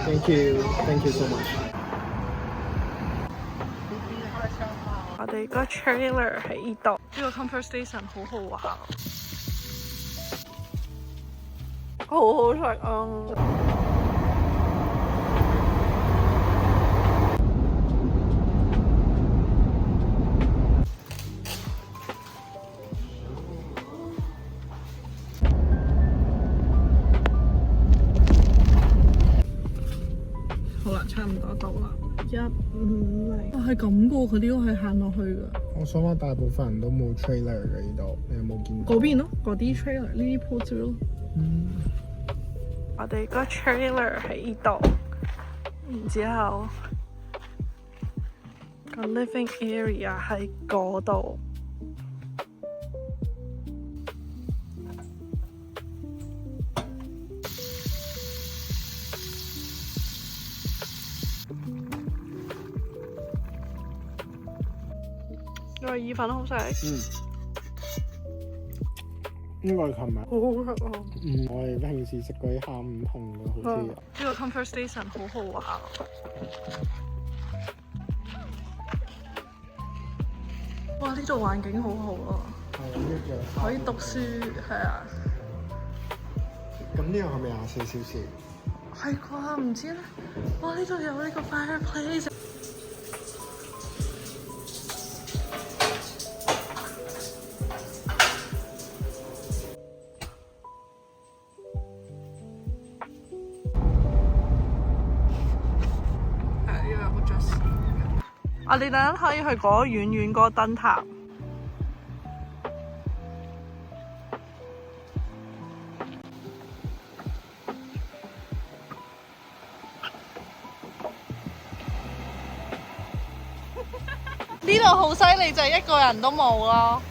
Thank you so much。我哋個 trailer 喺呢度，呢個 Comfort Station 好好玩，好好食啊！好啦，差唔多到啦，150。係咁噶，佢呢個係行落去噶。我想話大部分人都冇 trailer 嘅呢度，你有冇見到？嗰邊咯，嗰啲 trailer 呢啲鋪子咯。我哋個 trailer 喺呢度，然之後個 living area 喺嗰度。因為意粉好食，應該係琴日。好好食啊！我哋平時食嗰啲下午同嘅好似。呢個 Comfort Station 好好玩。哇！呢度環境好好啊，可以讀書，係啊。咁呢個係咪24小時？係啩？唔知咧。哇！呢度有呢個 fireplace。我哋等陣可以去嗰遠遠嗰個燈塔。呢度好犀利，就係一個人都冇咯。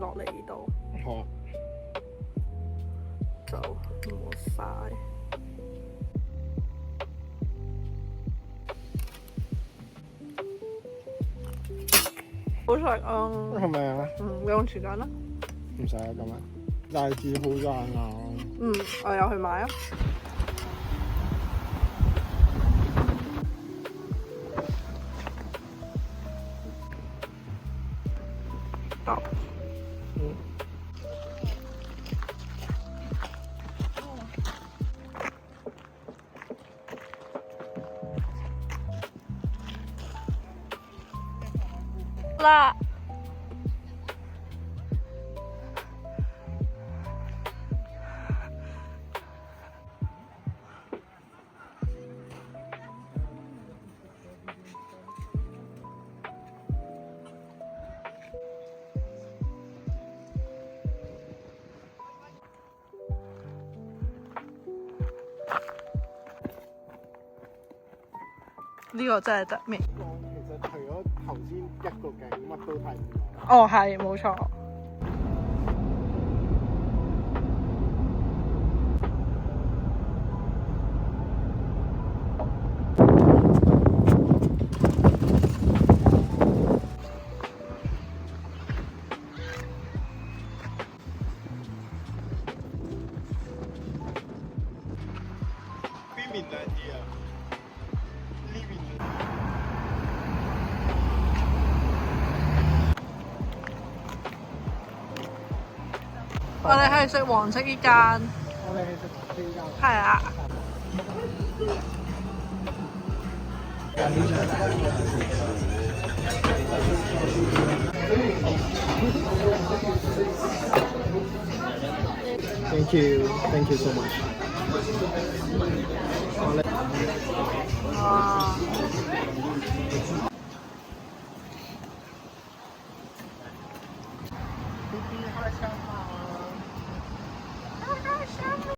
落嚟呢度，好啊，就冇晒。好食啊！係咪啊？你用時間啦。唔使啊，咁啊，大致好賺啊！我又去買啊！得。啦。呢個真係得咩？其實除咗頭先一個景，乜都睇唔到。哦，係冇錯。邊邊靚啲啊？呢邊。我哋係食黃色呢間。我哋係食呢間。係啊。Thank you so much。哇！